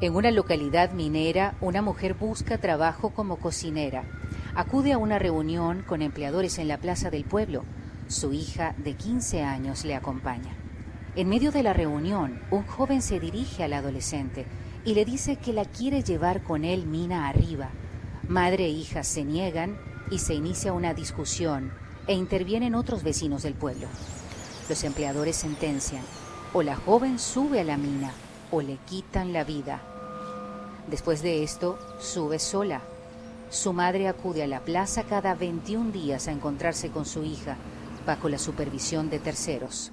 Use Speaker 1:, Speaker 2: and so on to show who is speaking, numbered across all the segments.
Speaker 1: En una localidad minera, una mujer busca trabajo como cocinera. Acude a una reunión con empleadores en la plaza del pueblo. Su hija de 15 años le acompaña. En medio de la reunión, un joven se dirige al adolescente y le dice que la quiere llevar con él mina arriba. Madre e hija se niegan y se inicia una discusión e intervienen otros vecinos del pueblo. Los empleadores sentencian: o la joven sube a la mina o le quitan la vida. Después de esto, sube sola. Su madre acude a la plaza cada 21 días a encontrarse con su hija, bajo la supervisión de terceros.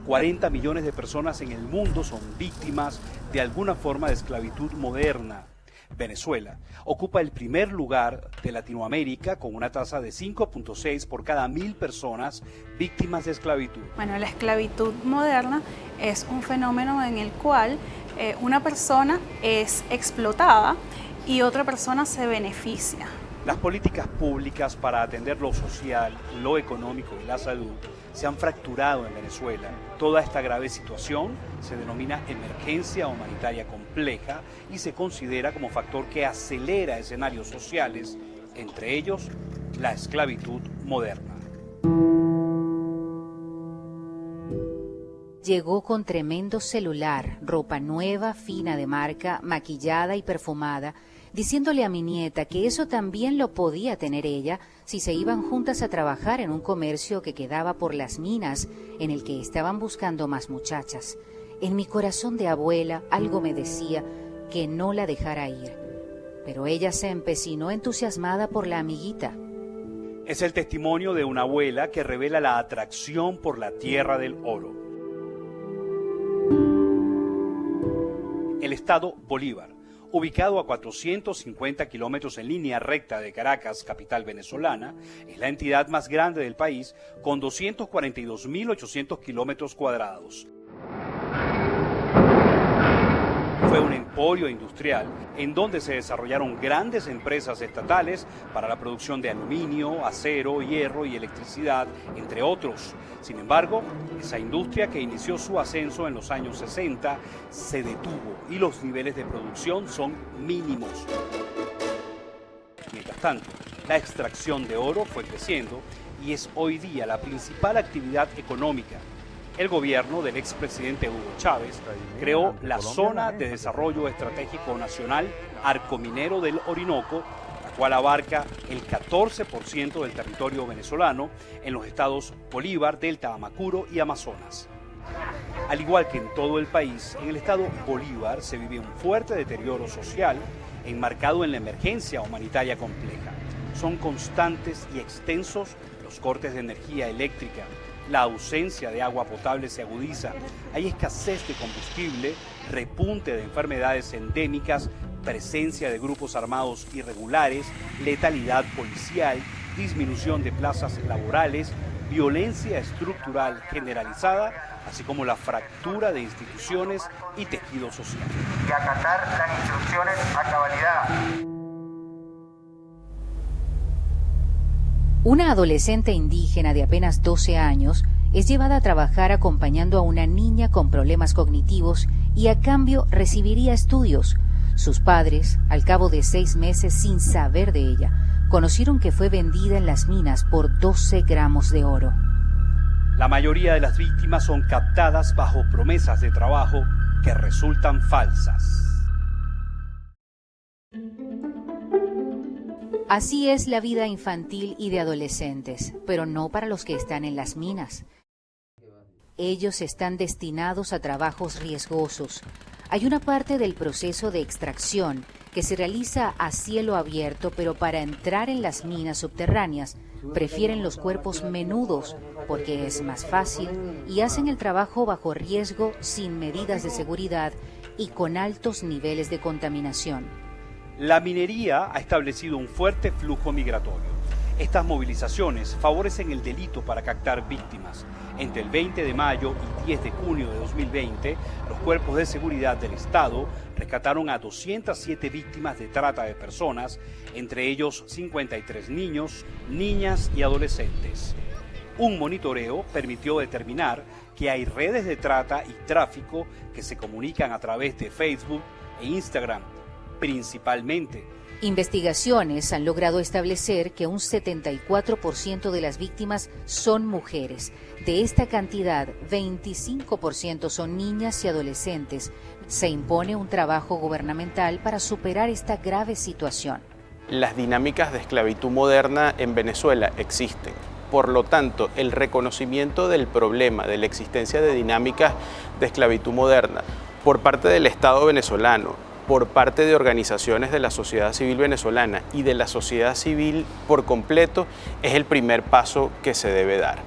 Speaker 2: 40 millones de personas en el mundo son víctimas de alguna forma de esclavitud moderna. Venezuela ocupa el primer lugar de Latinoamérica con una tasa de 5.6 por cada 1.000 personas víctimas de esclavitud.
Speaker 3: Bueno, la esclavitud moderna es un fenómeno en el cual una persona es explotada y otra persona se beneficia.
Speaker 2: Las políticas públicas para atender lo social, lo económico y la salud se han fracturado en Venezuela. Toda esta grave situación se denomina emergencia humanitaria compleja y se considera como factor que acelera escenarios sociales, entre ellos la esclavitud moderna.
Speaker 1: Llegó con tremendo celular, ropa nueva, fina de marca, maquillada y perfumada, diciéndole a mi nieta que eso también lo podía tener ella si se iban juntas a trabajar en un comercio que quedaba por las minas, en el que estaban buscando más muchachas. En mi corazón de abuela algo me decía que no la dejara ir, pero ella se empecinó entusiasmada por la amiguita.
Speaker 2: Es el testimonio de una abuela que revela la atracción por la tierra del oro. El estado Bolívar, ubicado a 450 kilómetros en línea recta de Caracas, capital venezolana, es la entidad más grande del país con 242.800 kilómetros cuadrados. Fue un emporio industrial en donde se desarrollaron grandes empresas estatales para la producción de aluminio, acero, hierro y electricidad, entre otros. Sin embargo, esa industria que inició su ascenso en los años 60 se detuvo y los niveles de producción son mínimos. Mientras tanto, la extracción de oro fue creciendo y es hoy día la principal actividad económica. El gobierno del expresidente Hugo Chávez creó la Zona de Desarrollo Estratégico Nacional Arco Minero del Orinoco, la cual abarca el 14% del territorio venezolano en los estados Bolívar, Delta, Amacuro y Amazonas. Al igual que en todo el país, en el estado Bolívar se vive un fuerte deterioro social enmarcado en la emergencia humanitaria compleja. Son constantes y extensos los cortes de energía eléctrica. La ausencia de agua potable se agudiza, hay escasez de combustible, repunte de enfermedades endémicas, presencia de grupos armados irregulares, letalidad policial, disminución de plazas laborales, violencia estructural generalizada, así como la fractura de instituciones y tejido social.
Speaker 4: Y acatar las instrucciones a cabalidad.
Speaker 1: Una adolescente indígena de apenas 12 años es llevada a trabajar acompañando a una niña con problemas cognitivos y a cambio recibiría estudios. Sus padres, al cabo de 6 meses sin saber de ella, conocieron que fue vendida en las minas por 12 gramos de oro.
Speaker 2: La mayoría de las víctimas son captadas bajo promesas de trabajo que resultan falsas.
Speaker 1: Así es la vida infantil y de adolescentes, pero no para los que están en las minas. Ellos están destinados a trabajos riesgosos. Hay una parte del proceso de extracción que se realiza a cielo abierto, pero para entrar en las minas subterráneas prefieren los cuerpos menudos porque es más fácil y hacen el trabajo bajo riesgo, sin medidas de seguridad y con altos niveles de contaminación.
Speaker 2: La minería ha establecido un fuerte flujo migratorio. Estas movilizaciones favorecen el delito para captar víctimas. Entre el 20 de mayo y 10 de junio de 2020, los cuerpos de seguridad del Estado rescataron a 207 víctimas de trata de personas, entre ellos 53 niños, niñas y adolescentes. Un monitoreo permitió determinar que hay redes de trata y tráfico que se comunican a través de Facebook e Instagram, principalmente.
Speaker 1: Investigaciones han logrado establecer que un 74% de las víctimas son mujeres. De esta cantidad, 25% son niñas y adolescentes. Se impone un trabajo gubernamental para superar esta grave situación.
Speaker 5: Las dinámicas de esclavitud moderna en Venezuela existen. Por lo tanto, el reconocimiento del problema de la existencia de dinámicas de esclavitud moderna por parte del Estado venezolano, por parte de organizaciones de la sociedad civil venezolana y de la sociedad civil por completo, es el primer paso que se debe dar.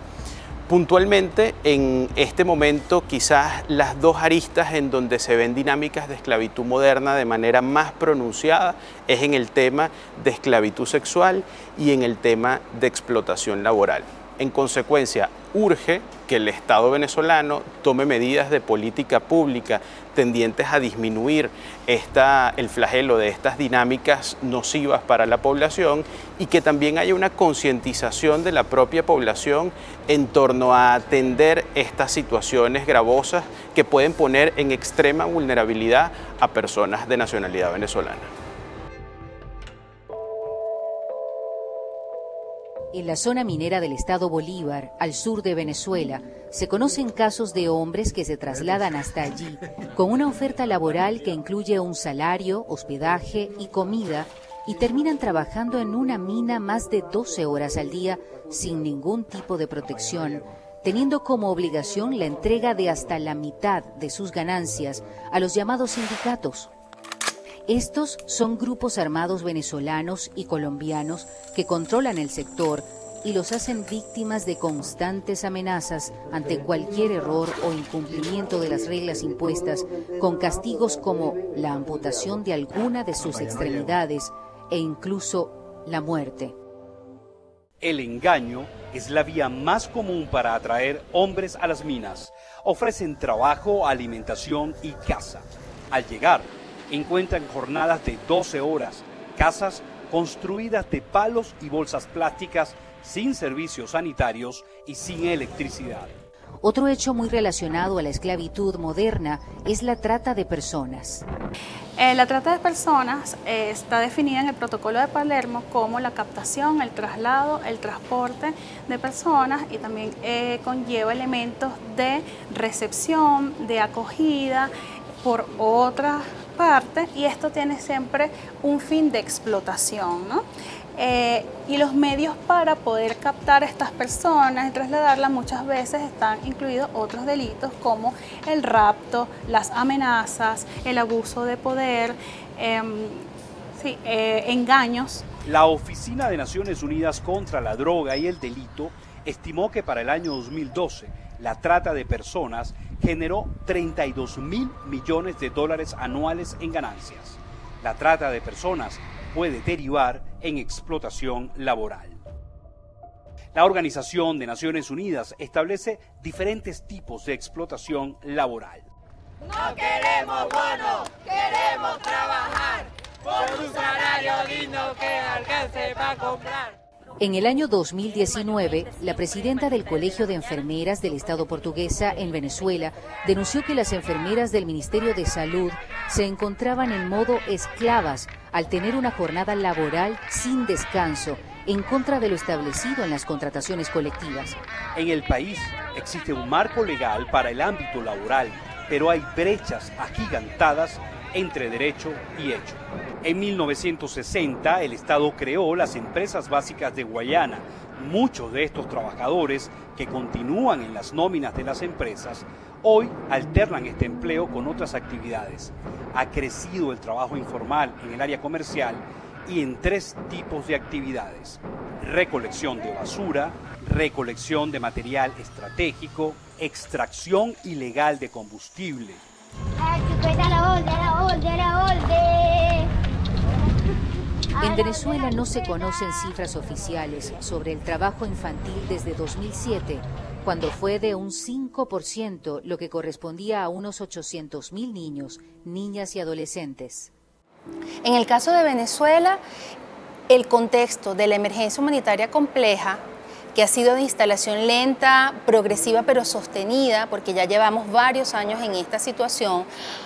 Speaker 5: Puntualmente, en este momento, quizás las dos aristas en donde se ven dinámicas de esclavitud moderna de manera más pronunciada es en el tema de esclavitud sexual y en el tema de explotación laboral. En consecuencia, urge que el Estado venezolano tome medidas de política pública tendientes a disminuir el flagelo de estas dinámicas nocivas para la población y que también haya una concientización de la propia población en torno a atender estas situaciones gravosas que pueden poner en extrema vulnerabilidad a personas de nacionalidad venezolana.
Speaker 1: En la zona minera del estado Bolívar, al sur de Venezuela, se conocen casos de hombres que se trasladan hasta allí con una oferta laboral que incluye un salario, hospedaje y comida y terminan trabajando en una mina más de 12 horas al día sin ningún tipo de protección, teniendo como obligación la entrega de hasta la mitad de sus ganancias a los llamados sindicatos. Estos son grupos armados venezolanos y colombianos que controlan el sector y los hacen víctimas de constantes amenazas ante cualquier error o incumplimiento de las reglas impuestas, con castigos como la amputación de alguna de sus extremidades e incluso la muerte.
Speaker 2: El engaño es la vía más común para atraer hombres a las minas. Ofrecen trabajo, alimentación y casa. Al llegar, encuentran jornadas de 12 horas, casas construidas de palos y bolsas plásticas sin servicios sanitarios y sin electricidad.
Speaker 1: Otro hecho muy relacionado a la esclavitud moderna es la trata de personas.
Speaker 3: La trata de personas está definida en el Protocolo de Palermo como la captación, el traslado, el transporte de personas y también conlleva elementos de recepción, de acogida por otras partes, y esto tiene siempre un fin de explotación, ¿no? Y los medios para poder captar a estas personas y trasladarlas muchas veces están incluidos otros delitos como el rapto, las amenazas, el abuso de poder, engaños.
Speaker 2: La Oficina de Naciones Unidas contra la Droga y el Delito estimó que para el año 2012 la trata de personas generó 32.000 millones de dólares anuales en ganancias. La trata de personas puede derivar en explotación laboral. La Organización de Naciones Unidas establece diferentes tipos de explotación laboral.
Speaker 6: No queremos bonos, queremos trabajar por un salario digno que alcance para comprar.
Speaker 1: En el año 2019, la presidenta del Colegio de Enfermeras del Estado portuguesa en Venezuela denunció que las enfermeras del Ministerio de Salud se encontraban en modo esclavas al tener una jornada laboral sin descanso, en contra de lo establecido en las contrataciones colectivas.
Speaker 2: En el país existe un marco legal para el ámbito laboral, pero hay brechas agigantadas entre derecho y hecho. En 1960, el Estado creó las Empresas Básicas de Guayana. Muchos de estos trabajadores que continúan en las nóminas de las empresas, hoy alternan este empleo con otras actividades. Ha crecido el trabajo informal en el área comercial y en 3 tipos de actividades: recolección de basura, recolección de material estratégico, extracción ilegal de combustible.
Speaker 1: En Venezuela no se conocen cifras oficiales sobre el trabajo infantil desde 2007, cuando fue de un 5%, lo que correspondía a unos 800.000 niños, niñas y adolescentes.
Speaker 7: En el caso de Venezuela, el contexto de la emergencia humanitaria compleja que ha sido de instalación lenta, progresiva pero sostenida, porque ya llevamos varios años en esta situación,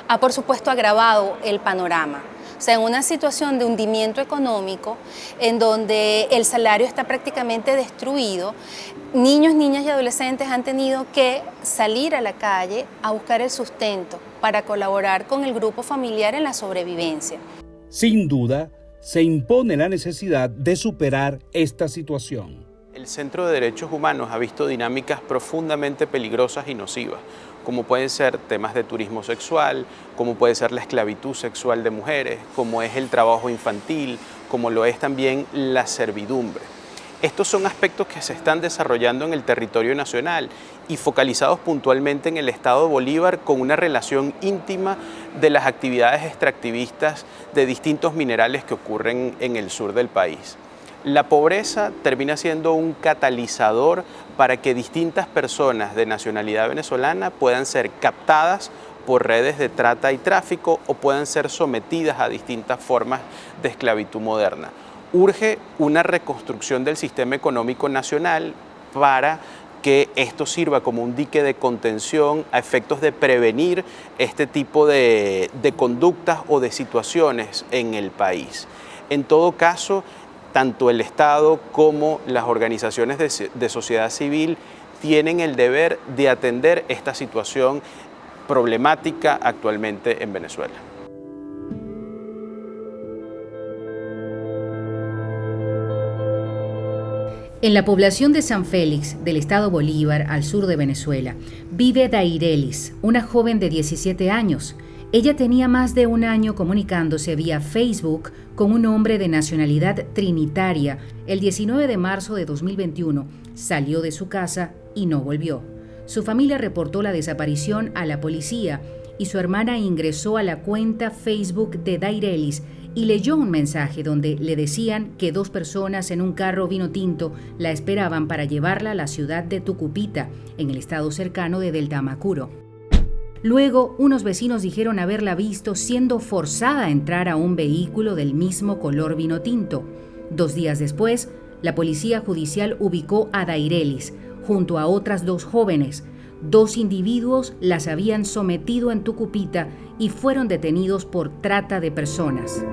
Speaker 7: ha por supuesto agravado el panorama. O sea, en una situación de hundimiento económico, en donde el salario está prácticamente destruido, niños, niñas y adolescentes han tenido que salir a la calle a buscar el sustento para colaborar con el grupo familiar en la sobrevivencia.
Speaker 2: Sin duda, se impone la necesidad de superar esta situación.
Speaker 5: El Centro de Derechos Humanos ha visto dinámicas profundamente peligrosas y nocivas, como pueden ser temas de turismo sexual, como puede ser la esclavitud sexual de mujeres, como es el trabajo infantil, como lo es también la servidumbre. Estos son aspectos que se están desarrollando en el territorio nacional y focalizados puntualmente en el estado Bolívar con una relación íntima de las actividades extractivistas de distintos minerales que ocurren en el sur del país. La pobreza termina siendo un catalizador para que distintas personas de nacionalidad venezolana puedan ser captadas por redes de trata y tráfico o puedan ser sometidas a distintas formas de esclavitud moderna. Urge una reconstrucción del sistema económico nacional para que esto sirva como un dique de contención a efectos de prevenir este tipo de conductas o de situaciones en el país. En todo caso, tanto el Estado como las organizaciones de sociedad civil tienen el deber de atender esta situación problemática actualmente en Venezuela.
Speaker 1: En la población de San Félix, del estado Bolívar, al sur de Venezuela, vive Dairelis, una joven de 17 años. Ella tenía más de un año comunicándose vía Facebook con un hombre de nacionalidad trinitaria. El 19 de marzo de 2021 salió de su casa y no volvió. Su familia reportó la desaparición a la policía y su hermana ingresó a la cuenta Facebook de Dairelis y leyó un mensaje donde le decían que 2 personas en un carro vino tinto la esperaban para llevarla a la ciudad de Tucupita, en el estado cercano de Delta Amacuro. Luego, unos vecinos dijeron haberla visto siendo forzada a entrar a un vehículo del mismo color vino tinto. 2 días después, la policía judicial ubicó a Dairelis junto a otras 2 jóvenes. 2 individuos las habían sometido en Tucupita y fueron detenidos por trata de personas.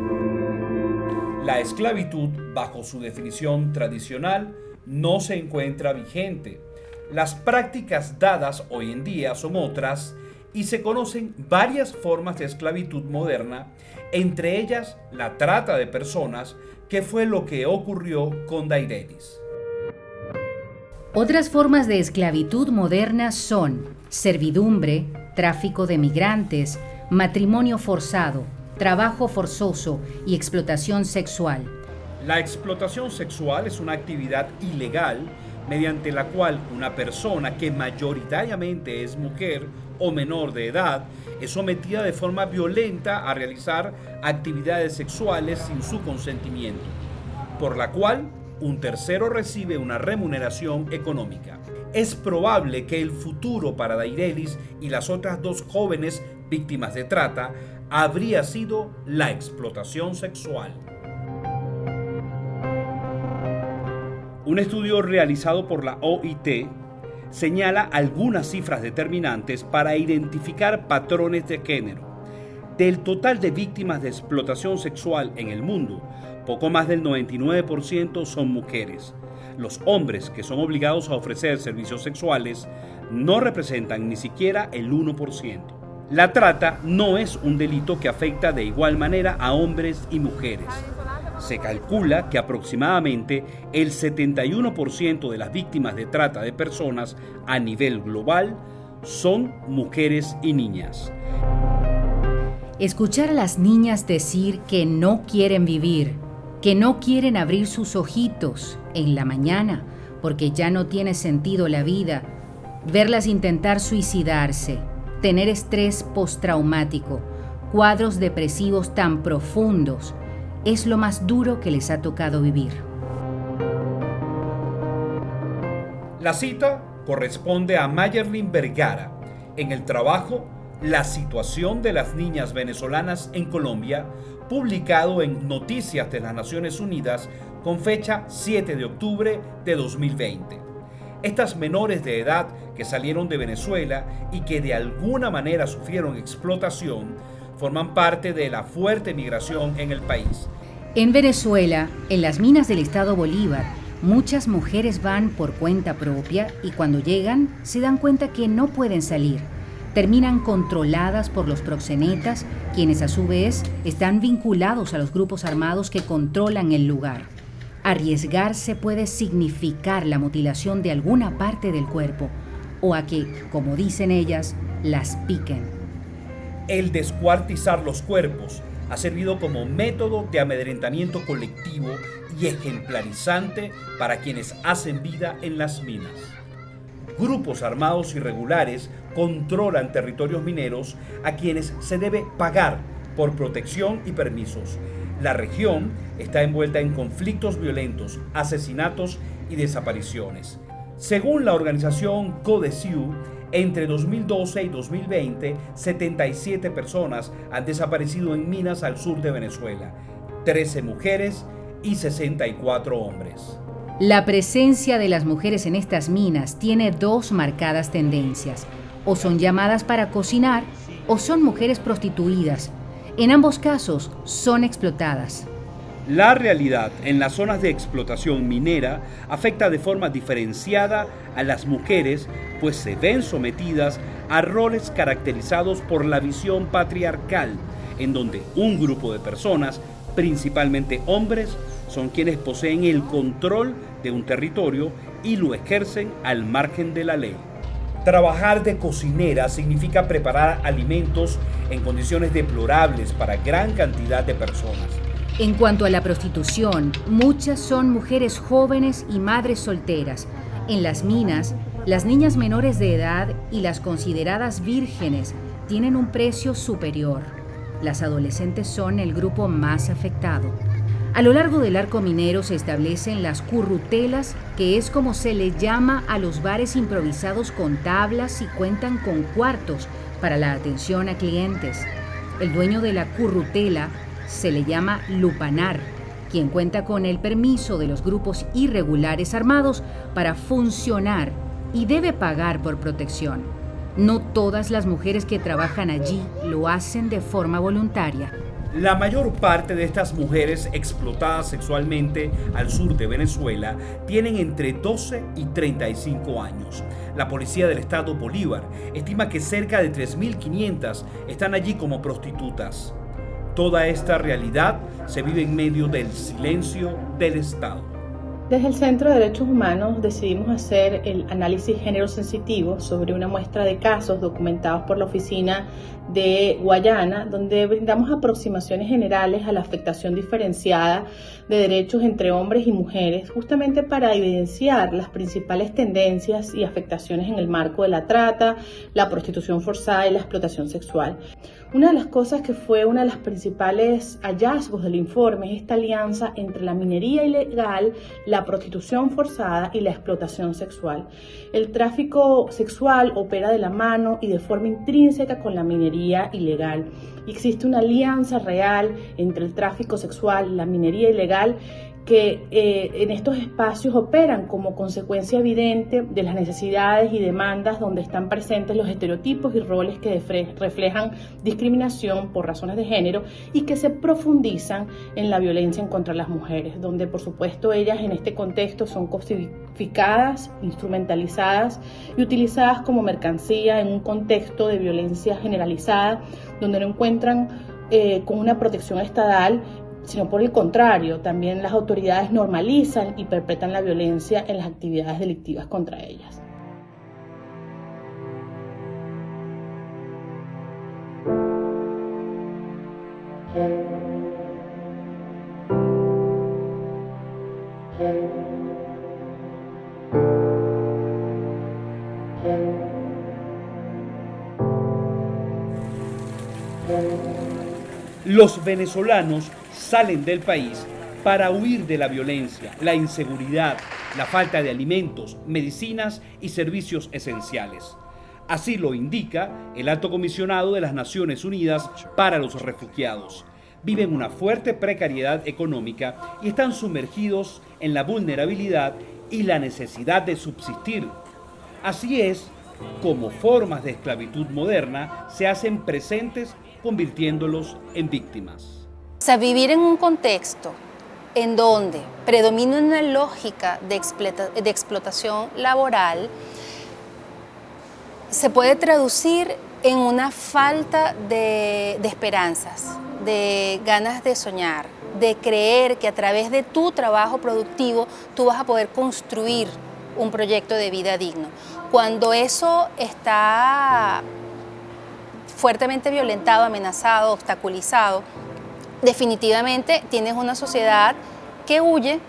Speaker 2: La esclavitud, bajo su definición tradicional, no se encuentra vigente. Las prácticas dadas hoy en día son otras y se conocen varias formas de esclavitud moderna, entre ellas la trata de personas, que fue lo que ocurrió con Dairelis.
Speaker 1: Otras formas de esclavitud moderna son servidumbre, tráfico de migrantes, matrimonio forzado, trabajo forzoso y explotación sexual.
Speaker 2: La explotación sexual es una actividad ilegal mediante la cual una persona que mayoritariamente es mujer o menor de edad es sometida de forma violenta a realizar actividades sexuales sin su consentimiento, por la cual un tercero recibe una remuneración económica. Es probable que el futuro para Dairelis y las otras 2 jóvenes víctimas de trata habría sido la explotación sexual. Un estudio realizado por la OIT señala algunas cifras determinantes para identificar patrones de género. Del total de víctimas de explotación sexual en el mundo, poco más del 99% son mujeres. Los hombres que son obligados a ofrecer servicios sexuales no representan ni siquiera el 1%. La trata no es un delito que afecta de igual manera a hombres y mujeres. Se calcula que aproximadamente el 71% de las víctimas de trata de personas a nivel global son mujeres y niñas.
Speaker 1: Escuchar a las niñas decir que no quieren vivir, que no quieren abrir sus ojitos en la mañana porque ya no tiene sentido la vida, verlas intentar suicidarse, tener estrés postraumático, cuadros depresivos tan profundos, es lo más duro que les ha tocado vivir.
Speaker 2: La cita corresponde a Mayerlin Vergara en el trabajo La situación de las niñas venezolanas en Colombia, publicado en Noticias de las Naciones Unidas con fecha 7 de octubre de 2020. Estas menores de edad que salieron de Venezuela y que de alguna manera sufrieron explotación, forman parte de la fuerte migración en el país.
Speaker 1: En Venezuela, en las minas del estado Bolívar, muchas mujeres van por cuenta propia y cuando llegan se dan cuenta que no pueden salir. Terminan controladas por los proxenetas, quienes a su vez están vinculados a los grupos armados que controlan el lugar. Arriesgarse puede significar la mutilación de alguna parte del cuerpo o a que, como dicen ellas, las piquen.
Speaker 2: El descuartizar los cuerpos ha servido como método de amedrentamiento colectivo y ejemplarizante para quienes hacen vida en las minas. Grupos armados irregulares controlan territorios mineros a quienes se debe pagar por protección y permisos. La región está envuelta en conflictos violentos, asesinatos y desapariciones. Según la organización CODECIU, entre 2012 y 2020, 77 personas han desaparecido en minas al sur de Venezuela, 13 mujeres y 64 hombres.
Speaker 1: La presencia de las mujeres en estas minas tiene dos marcadas tendencias. O son llamadas para cocinar o son mujeres prostituidas. En ambos casos son explotadas.
Speaker 2: La realidad en las zonas de explotación minera afecta de forma diferenciada a las mujeres, pues se ven sometidas a roles caracterizados por la visión patriarcal, en donde un grupo de personas, principalmente hombres, son quienes poseen el control de un territorio y lo ejercen al margen de la ley. Trabajar de cocinera significa preparar alimentos en condiciones deplorables para gran cantidad de personas.
Speaker 1: En cuanto a la prostitución, muchas son mujeres jóvenes y madres solteras. En las minas, las niñas menores de edad y las consideradas vírgenes tienen un precio superior. Las adolescentes son el grupo más afectado. A lo largo del arco minero se establecen las currutelas, que es como se le llama a los bares improvisados con tablas y cuentan con cuartos para la atención a clientes. El dueño de la currutela se le llama lupanar, quien cuenta con el permiso de los grupos irregulares armados para funcionar y debe pagar por protección. No todas las mujeres que trabajan allí lo hacen de forma voluntaria.
Speaker 2: La mayor parte de estas mujeres explotadas sexualmente al sur de Venezuela tienen entre 12 y 35 años. La policía del estado Bolívar estima que cerca de 3.500 están allí como prostitutas. Toda esta realidad se vive en medio del silencio del Estado.
Speaker 8: Desde el Centro de Derechos Humanos decidimos hacer el análisis género sensitivo sobre una muestra de casos documentados por la Oficina de Guayana, donde brindamos aproximaciones generales a la afectación diferenciada de derechos entre hombres y mujeres, justamente para evidenciar las principales tendencias y afectaciones en el marco de la trata, la prostitución forzada y la explotación sexual. Una de las cosas que fue uno de los principales hallazgos del informe es esta alianza entre la minería ilegal, la prostitución forzada y la explotación sexual. El tráfico sexual opera de la mano y de forma intrínseca con la minería ilegal. Y existe una alianza real entre el tráfico sexual y la minería ilegal que en estos espacios operan como consecuencia evidente de las necesidades y demandas donde están presentes los estereotipos y roles que reflejan discriminación por razones de género y que se profundizan en la violencia en contra de las mujeres, donde por supuesto ellas en este contexto son cosificadas, instrumentalizadas y utilizadas como mercancía en un contexto de violencia generalizada, donde no encuentran con una protección estatal, sino por el contrario, también las autoridades normalizan y perpetran la violencia en las actividades delictivas contra ellas.
Speaker 2: Los venezolanos salen del país para huir de la violencia, la inseguridad, la falta de alimentos, medicinas y servicios esenciales. Así lo indica el Alto Comisionado de las Naciones Unidas para los Refugiados. Viven una fuerte precariedad económica y están sumergidos en la vulnerabilidad y la necesidad de subsistir. Así es como formas de esclavitud moderna se hacen presentes, convirtiéndolos en víctimas.
Speaker 7: O sea, vivir en un contexto en donde predomina una lógica de explotación laboral se puede traducir en una falta de esperanzas, de ganas de soñar, de creer que a través de tu trabajo productivo tú vas a poder construir un proyecto de vida digno. Cuando eso está fuertemente violentado, amenazado, obstaculizado, definitivamente tienes una sociedad que huye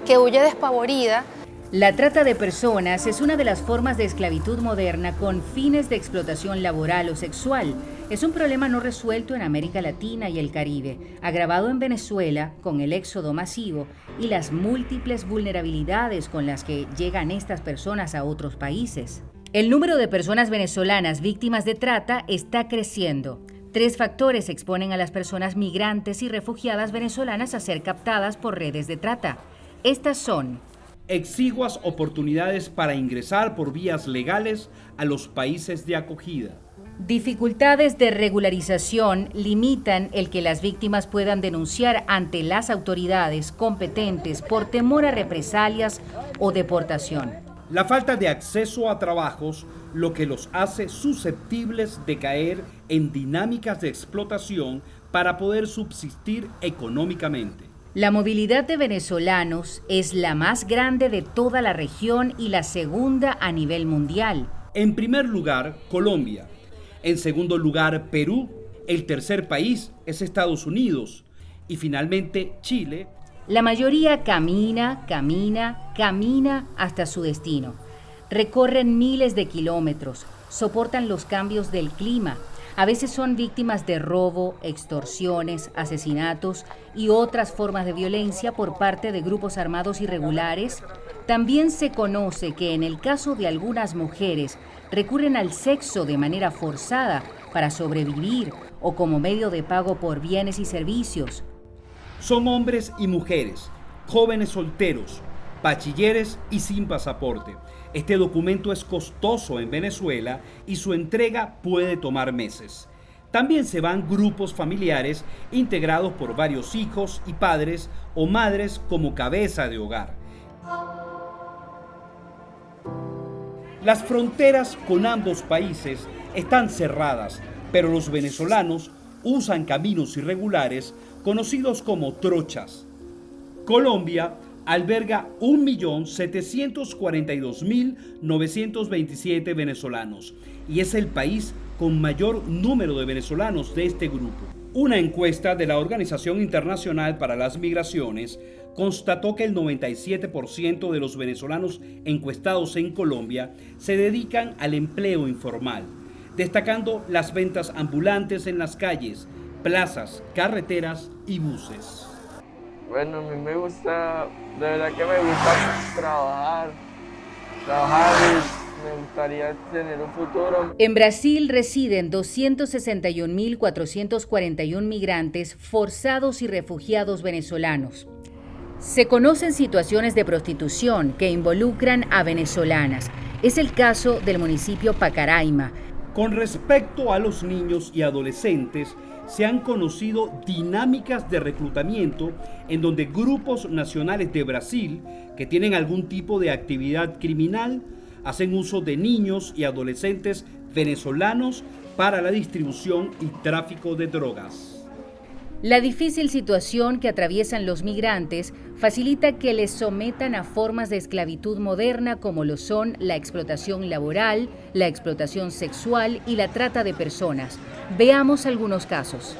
Speaker 7: despavorida.
Speaker 1: La trata de personas es una de las formas de esclavitud moderna con fines de explotación laboral o sexual. Es un problema no resuelto en América Latina y el Caribe, agravado en Venezuela con el éxodo masivo y las múltiples vulnerabilidades con las que llegan estas personas a otros países. El número de personas venezolanas víctimas de trata está creciendo. 3 factores exponen a las personas migrantes y refugiadas venezolanas a ser captadas por redes de trata. Estas son:
Speaker 2: exiguas oportunidades para ingresar por vías legales a los países de acogida.
Speaker 1: Dificultades de regularización limitan el que las víctimas puedan denunciar ante las autoridades competentes por temor a represalias o deportación.
Speaker 2: La falta de acceso a trabajos, lo que los hace susceptibles de caer en dinámicas de explotación para poder subsistir económicamente.
Speaker 1: La movilidad de venezolanos es la más grande de toda la región y la segunda a nivel mundial.
Speaker 2: En primer lugar, Colombia. En segundo lugar, Perú. El tercer país es Estados Unidos. Y finalmente, Chile.
Speaker 1: La mayoría camina hasta su destino. Recorren miles de kilómetros, soportan los cambios del clima. A veces son víctimas de robo, extorsiones, asesinatos y otras formas de violencia por parte de grupos armados irregulares. También se conoce que en el caso de algunas mujeres recurren al sexo de manera forzada para sobrevivir o como medio de pago por bienes y servicios.
Speaker 2: Son hombres y mujeres, jóvenes solteros, bachilleres y sin pasaporte. Este documento es costoso en Venezuela y su entrega puede tomar meses. También se van grupos familiares integrados por varios hijos y padres o madres como cabeza de hogar. Las fronteras con ambos países están cerradas, pero los venezolanos usan caminos irregulares conocidos como trochas. Colombia alberga 1.742.927 venezolanos y es el país con mayor número de venezolanos de este grupo. Una encuesta de la Organización Internacional para las Migraciones constató que el 97% de los venezolanos encuestados en Colombia se dedican al empleo informal, destacando las ventas ambulantes en las calles, plazas, carreteras y buses.
Speaker 9: Bueno, a mí me gusta, de verdad que me gusta trabajar y me gustaría tener un futuro.
Speaker 1: En Brasil residen 261.441 migrantes forzados y refugiados venezolanos. Se conocen situaciones de prostitución que involucran a venezolanas. Es el caso del municipio Pacaraima.
Speaker 2: Con respecto a los niños y adolescentes, se han conocido dinámicas de reclutamiento en donde grupos nacionales de Brasil que tienen algún tipo de actividad criminal hacen uso de niños y adolescentes venezolanos para la distribución y tráfico de drogas.
Speaker 1: La difícil situación que atraviesan los migrantes facilita que les sometan a formas de esclavitud moderna como lo son la explotación laboral, la explotación sexual y la trata de personas. Veamos algunos casos.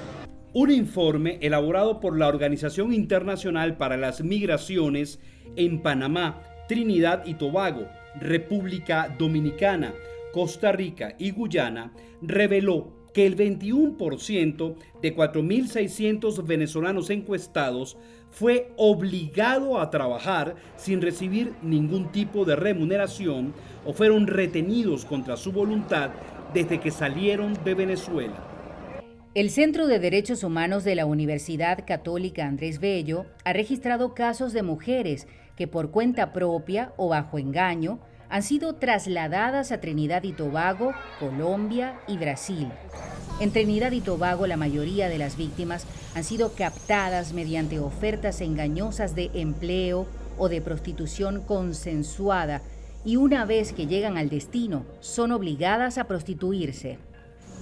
Speaker 2: Un informe elaborado por la Organización Internacional para las Migraciones en Panamá, Trinidad y Tobago, República Dominicana, Costa Rica y Guyana reveló que el 21% de 4.600 venezolanos encuestados fue obligado a trabajar sin recibir ningún tipo de remuneración o fueron retenidos contra su voluntad desde que salieron de Venezuela.
Speaker 1: El Centro de Derechos Humanos de la Universidad Católica Andrés Bello ha registrado casos de mujeres que por cuenta propia o bajo engaño han sido trasladadas a Trinidad y Tobago, Colombia y Brasil. En Trinidad y Tobago, la mayoría de las víctimas han sido captadas mediante ofertas engañosas de empleo o de prostitución consensuada y una vez que llegan al destino, son obligadas a prostituirse.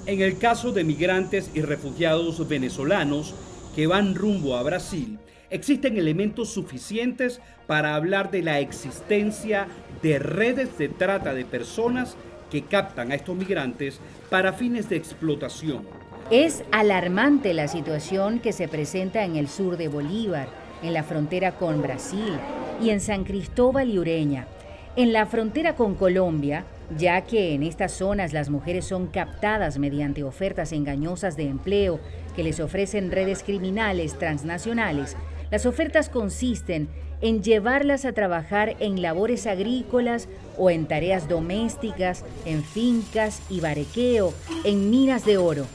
Speaker 2: En el caso de migrantes y refugiados venezolanos que van rumbo a Brasil, existen elementos suficientes para hablar de la existencia de redes de trata de personas que captan a estos migrantes para fines de explotación.
Speaker 1: Es alarmante la situación que se presenta en el sur de Bolívar, en la frontera con Brasil y en San Cristóbal y Ureña. En la frontera con Colombia, ya que en estas zonas las mujeres son captadas mediante ofertas engañosas de empleo que les ofrecen redes criminales transnacionales, las ofertas consisten en llevarlas a trabajar en labores agrícolas o en tareas domésticas, en fincas y barequeo, en minas de oro.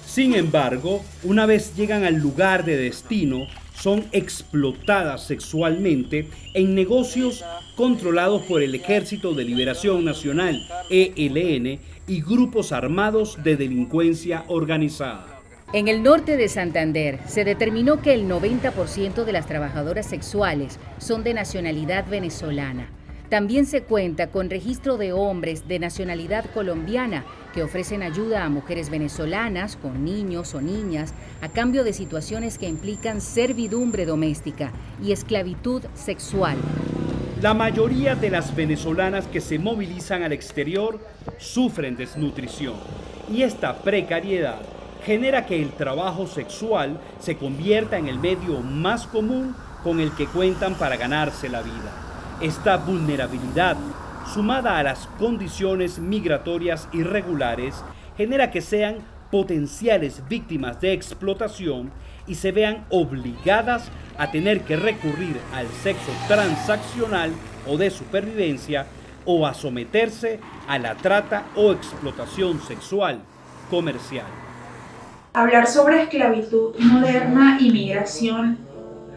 Speaker 2: Sin embargo, una vez llegan al lugar de destino, son explotadas sexualmente en negocios controlados por el Ejército de Liberación Nacional, ELN, y grupos armados de delincuencia organizada.
Speaker 1: En el norte de Santander se determinó que el 90% de las trabajadoras sexuales son de nacionalidad venezolana. También se cuenta con registro de hombres de nacionalidad colombiana que ofrecen ayuda a mujeres venezolanas con niños o niñas a cambio de situaciones que implican servidumbre doméstica y esclavitud sexual.
Speaker 2: La mayoría de las venezolanas que se movilizan al exterior sufren desnutrición y esta precariedad genera que el trabajo sexual se convierta en el medio más común con el que cuentan para ganarse la vida. Esta vulnerabilidad, sumada a las condiciones migratorias irregulares, genera que sean potenciales víctimas de explotación y se vean obligadas a tener que recurrir al sexo transaccional o de supervivencia o a someterse a la trata o explotación sexual comercial.
Speaker 10: Hablar sobre esclavitud moderna y migración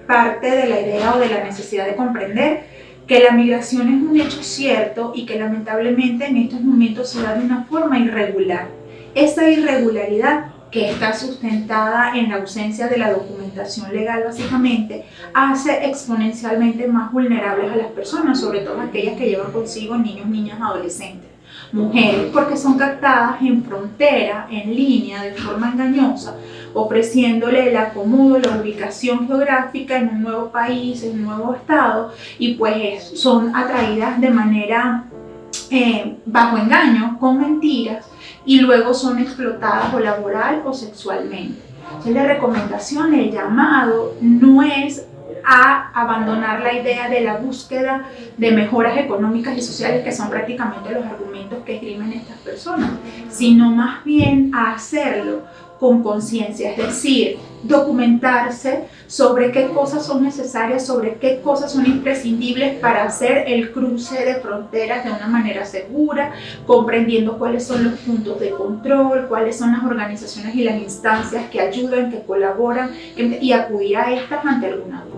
Speaker 10: parte de la idea o de la necesidad de comprender que la migración es un hecho cierto y que lamentablemente en estos momentos se da de una forma irregular. Esta irregularidad, que está sustentada en la ausencia de la documentación legal básicamente, hace exponencialmente más vulnerables a las personas, sobre todo aquellas que llevan consigo niños, niñas, adolescentes. Mujeres, porque son captadas en frontera, en línea, de forma engañosa, ofreciéndole el acomodo, la ubicación geográfica en un nuevo país, en un nuevo estado, y pues son atraídas de manera bajo engaño, con mentiras, y luego son explotadas o laboral o sexualmente. Entonces la recomendación, el llamado, no es a abandonar la idea de la búsqueda de mejoras económicas y sociales, que son prácticamente los argumentos que esgrimen estas personas, sino más bien a hacerlo con conciencia, es decir, documentarse sobre qué cosas son necesarias, sobre qué cosas son imprescindibles para hacer el cruce de fronteras de una manera segura, comprendiendo cuáles son los puntos de control, cuáles son las organizaciones y las instancias que ayudan, que colaboran, y acudir a estas ante alguna duda.